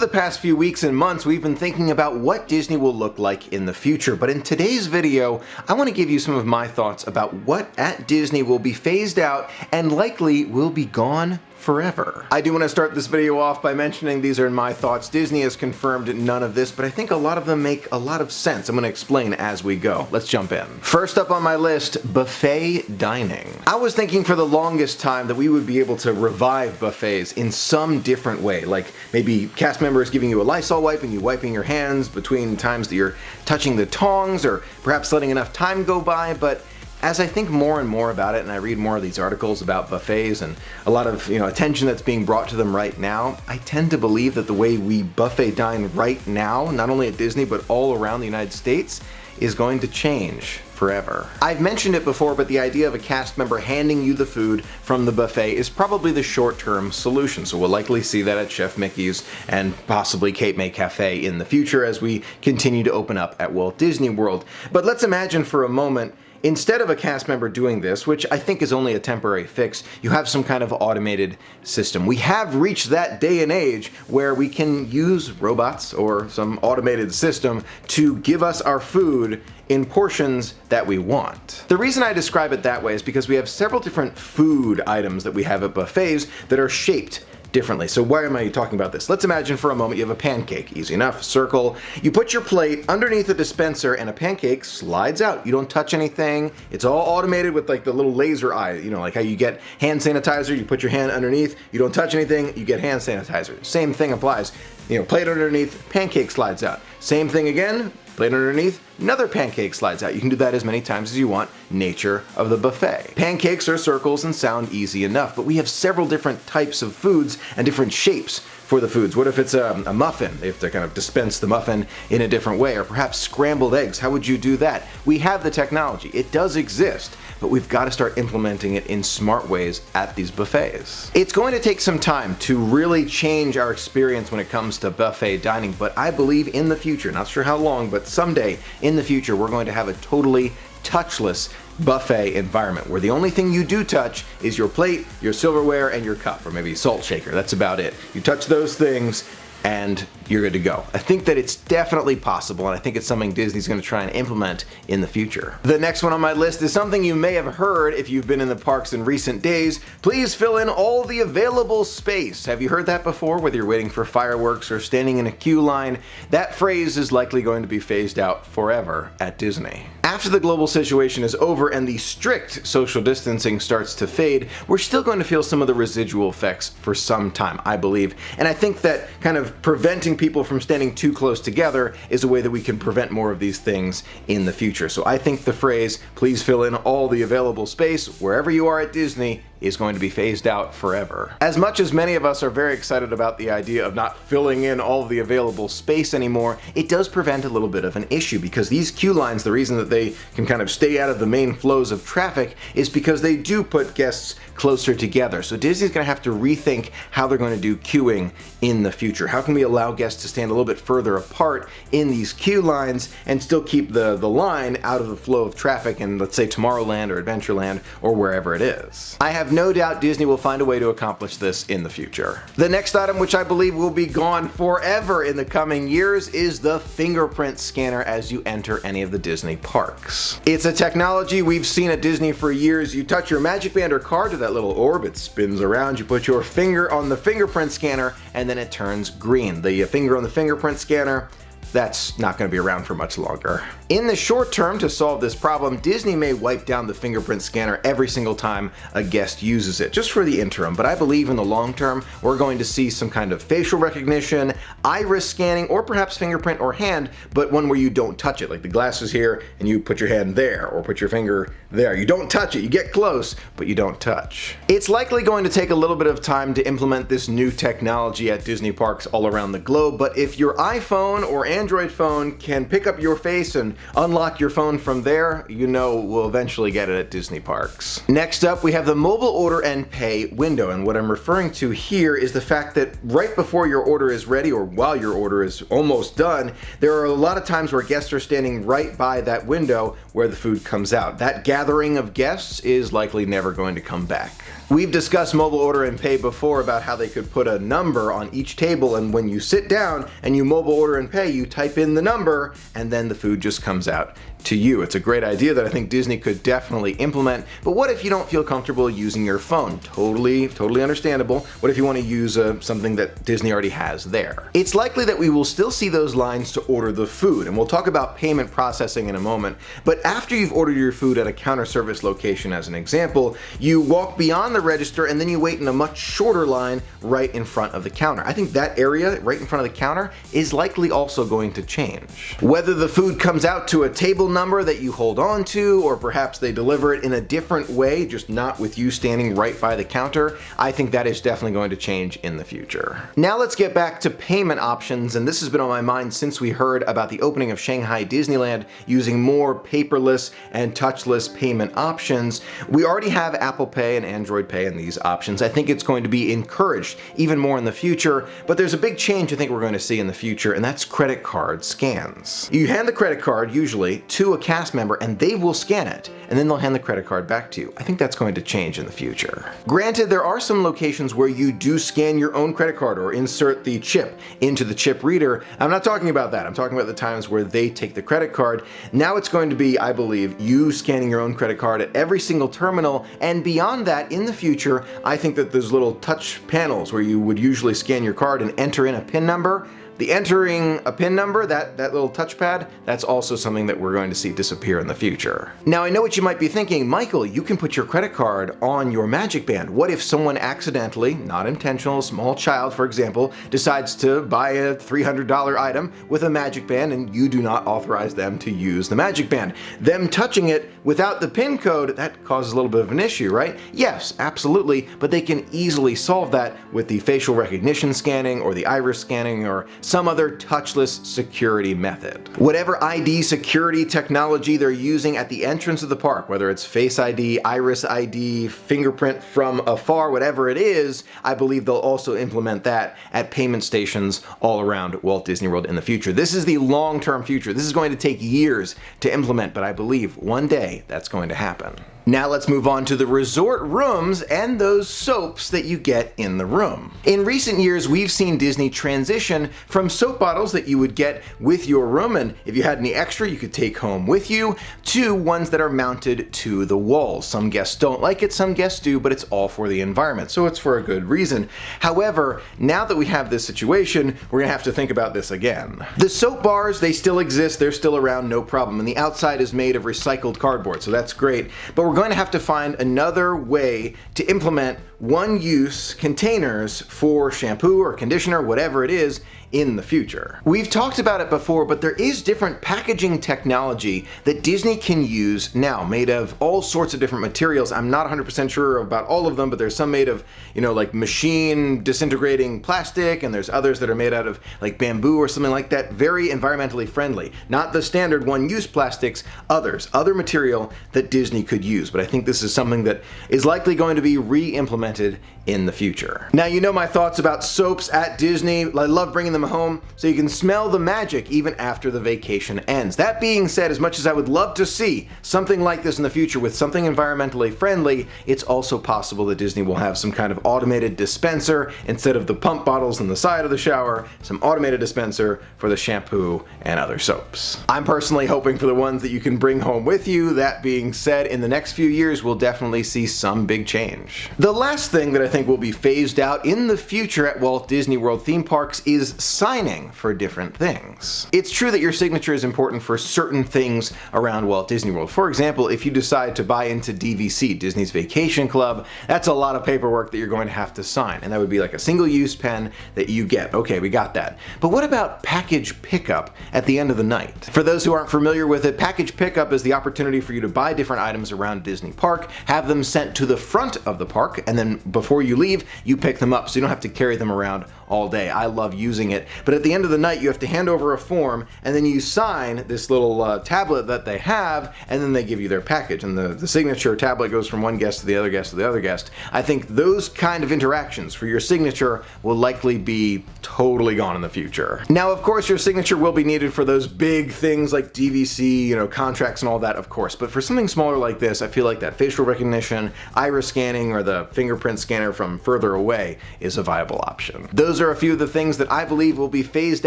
Over the past few weeks and months, we've been thinking about what Disney will look like in the future, but in today's video, I want to give you some of my thoughts about what at Disney will be phased out and likely will be gone forever. I do want to start this video off by mentioning these are my thoughts. Disney has confirmed none of this, but I think a lot of them make a lot of sense. I'm going to explain as we go. Let's jump in. First up on my list, buffet dining. I was thinking for the longest time that we would be able to revive buffets in some different way, like maybe cast members giving you a Lysol wipe and you wiping your hands between times that you're touching the tongs, or perhaps letting enough time go by, but as I think more and more about it and I read more of these articles about buffets and a lot of attention that's being brought to them right now, I tend to believe that the way we buffet dine right now, not only at Disney but all around the United States, is going to change forever. I've mentioned it before, but the idea of a cast member handing you the food from the buffet is probably the short-term solution, so we'll likely see that at Chef Mickey's and possibly Cape May Cafe in the future as we continue to open up at Walt Disney World. But let's imagine for a moment, instead of a cast member doing this, which I think is only a temporary fix, you have some kind of automated system. We have reached that day and age where we can use robots or some automated system to give us our food in portions that we want. The reason I describe it that way is because we have several different food items that we have at buffets that are shaped differently. So why am I talking about this? Let's imagine for a moment you have a pancake. Easy enough. Circle. You put your plate underneath the dispenser and a pancake slides out. You don't touch anything. It's all automated with like the little laser eye, like how you get hand sanitizer, you put your hand underneath, you don't touch anything, you get hand sanitizer. Same thing applies. Plate underneath, pancake slides out. Same thing again, plate underneath, another pancake slides out. You can do that as many times as you want. Nature of the buffet. Pancakes are circles and sound easy enough, but we have several different types of foods and different shapes for the foods. What if it's a muffin? They have to kind of dispense the muffin in a different way, or perhaps scrambled eggs. How would you do that? We have the technology. It does exist, but we've got to start implementing it in smart ways at these buffets. It's going to take some time to really change our experience when it comes to buffet dining, but I believe in the future, not sure how long, but someday in the future, we're going to have a totally touchless buffet environment where the only thing you do touch is your plate, your silverware, and your cup, or maybe salt shaker. That's about it. You touch those things and you're good to go. I think that it's definitely possible, and I think it's something Disney's going to try and implement in the future. The next one on my list is something you may have heard if you've been in the parks in recent days. Please fill in all the available space. Have you heard that before, whether you're waiting for fireworks or standing in a queue line? That phrase is likely going to be phased out forever at Disney. After the global situation is over and the strict social distancing starts to fade, we're still going to feel some of the residual effects for some time, I believe. And I think that kind of preventing people from standing too close together is a way that we can prevent more of these things in the future. So I think the phrase, please fill in all the available space wherever you are at Disney, is going to be phased out forever. As much as many of us are very excited about the idea of not filling in all of the available space anymore, it does prevent a little bit of an issue, because these queue lines, the reason that they can kind of stay out of the main flows of traffic is because they do put guests closer together. So Disney's going to have to rethink how they're going to do queuing in the future. How can we allow guests to stand a little bit further apart in these queue lines and still keep the line out of the flow of traffic in, let's say, Tomorrowland or Adventureland or wherever it is? I have no doubt Disney will find a way to accomplish this in the future. The next item, which I believe will be gone forever in the coming years, is the fingerprint scanner as you enter any of the Disney parks. It's a technology we've seen at Disney for years. You touch your Magic Band or card to that little orb, it spins around, you put your finger on the fingerprint scanner, and then it turns green. The finger on the fingerprint scanner, that's not going to be around for much longer. In the short term, to solve this problem, Disney may wipe down the fingerprint scanner every single time a guest uses it, just for the interim, but I believe in the long term, we're going to see some kind of facial recognition, iris scanning, or perhaps fingerprint or hand, but one where you don't touch it, like the glass is here and you put your hand there, or put your finger there. You don't touch it, you get close, but you don't touch. It's likely going to take a little bit of time to implement this new technology at Disney parks all around the globe, but if your iPhone or Android Android phone can pick up your face and unlock your phone from there, you know we'll eventually get it at Disney parks. Next up, we have the mobile order and pay window, and what I'm referring to here is the fact that right before your order is ready, or while your order is almost done, there are a lot of times where guests are standing right by that window where the food comes out. That gathering of guests is likely never going to come back. We've discussed mobile order and pay before about how they could put a number on each table, and when you sit down and you mobile order and pay, you type in the number and then the food just comes out to you. It's a great idea that I think Disney could definitely implement, but what if you don't feel comfortable using your phone? Totally understandable. What if you want to use something that Disney already has there? It's likely that we will still see those lines to order the food, and we'll talk about payment processing in a moment, but after you've ordered your food at a counter service location as an example, you walk beyond the register and then you wait in a much shorter line right in front of the counter. I think that area right in front of the counter is likely also going to change. Whether the food comes out to a table number that you hold on to, or perhaps they deliver it in a different way, just not with you standing right by the counter, I think that is definitely going to change in the future. Now let's get back to payment options, and this has been on my mind since we heard about the opening of Shanghai Disneyland using more paperless and touchless payment options. We already have Apple Pay and Android Pay in these options. I think it's going to be encouraged even more in the future, but there's a big change I think we're going to see in the future, and that's credit card scans. You hand the credit card usually to a cast member and they will scan it, and then they'll hand the credit card back to you. I think that's going to change in the future. Granted, there are some locations where you do scan your own credit card or insert the chip into the chip reader. I'm not talking about that. I'm talking about the times where they take the credit card. Now it's going to be, I believe, you scanning your own credit card at every single terminal, and beyond that, in the future, I think that those little touch panels where you would usually scan your card and enter in a PIN number, the entering a PIN number, that little touchpad, that's also something that we're going to see disappear in the future. Now I know what you might be thinking, Michael, you can put your credit card on your Magic Band. What if someone accidentally, not intentional, small child for example, decides to buy a $300 item with a Magic Band and you do not authorize them to use the Magic Band? Them touching it without the PIN code, that causes a little bit of an issue, right? Yes, absolutely, but they can easily solve that with the facial recognition scanning or the iris scanning or some other touchless security method. Whatever ID security technology they're using at the entrance of the park, whether it's Face ID, Iris ID, fingerprint from afar, whatever it is, I believe they'll also implement that at payment stations all around Walt Disney World in the future. This is the long-term future. This is going to take years to implement, but I believe one day that's going to happen. Now let's move on to the resort rooms and those soaps that you get in the room. In recent years, we've seen Disney transition from soap bottles that you would get with your room, and if you had any extra you could take home with you, to ones that are mounted to the walls. Some guests don't like it, some guests do, but it's all for the environment, so it's for a good reason. However, now that we have this situation, we're gonna have to think about this again. The soap bars, they still exist, they're still around, no problem, and the outside is made of recycled cardboard, so that's great, but we're going to have to find another way to implement one-use containers for shampoo or conditioner, whatever it is, in the future. We've talked about it before, but there is different packaging technology that Disney can use now, made of all sorts of different materials. I'm not 100% sure about all of them, but there's some made of, you know, like machine disintegrating plastic, and there's others that are made out of like bamboo or something like that. Very environmentally friendly. Not the standard one-use plastics, other material that Disney could use. But I think this is something that is likely going to be re-implemented in the future. Now, you know my thoughts about soaps at Disney. I love bringing them home so you can smell the magic even after the vacation ends. That being said, as much as I would love to see something like this in the future with something environmentally friendly, it's also possible that Disney will have some kind of automated dispenser instead of the pump bottles on the side of the shower, some automated dispenser for the shampoo and other soaps. I'm personally hoping for the ones that you can bring home with you. That being said, in the next few years we'll definitely see some big change. The last thing that I think will be phased out in the future at Walt Disney World theme parks is signing for different things. It's true that your signature is important for certain things around Walt Disney World. For example, if you decide to buy into DVC, Disney's Vacation Club, that's a lot of paperwork that you're going to have to sign, and that would be like a single-use pen that you get. Okay, we got that. But what about package pickup at the end of the night? For those who aren't familiar with it, package pickup is the opportunity for you to buy different items around Disney Park, have them sent to the front of the park, and then before you leave, you pick them up so you don't have to carry them around all day. I love using it. But at the end of the night, you have to hand over a form, and then you sign this little tablet that they have, and then they give you their package. And the signature tablet goes from one guest to the other guest to the other guest. I think those kind of interactions for your signature will likely be totally gone in the future. Now, of course, your signature will be needed for those big things like DVC, contracts and all that, of course. But for something smaller like this, I feel like that facial recognition, iris scanning, or the fingerprint scanner from further away is a viable option. Those are a few of the things that I believe will be phased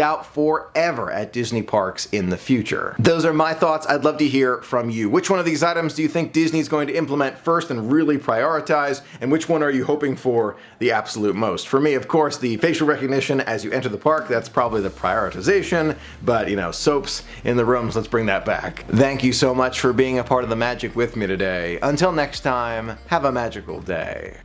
out forever at Disney parks in the future. Those are my thoughts. I'd love to hear from you. Which one of these items do you think Disney's going to implement first and really prioritize, and which one are you hoping for the absolute most? For me, of course, the facial recognition as you enter the park, that's probably the prioritization, but soaps in the rooms, let's bring that back. Thank you so much for being a part of the magic with me today. Until next time, have a magical day.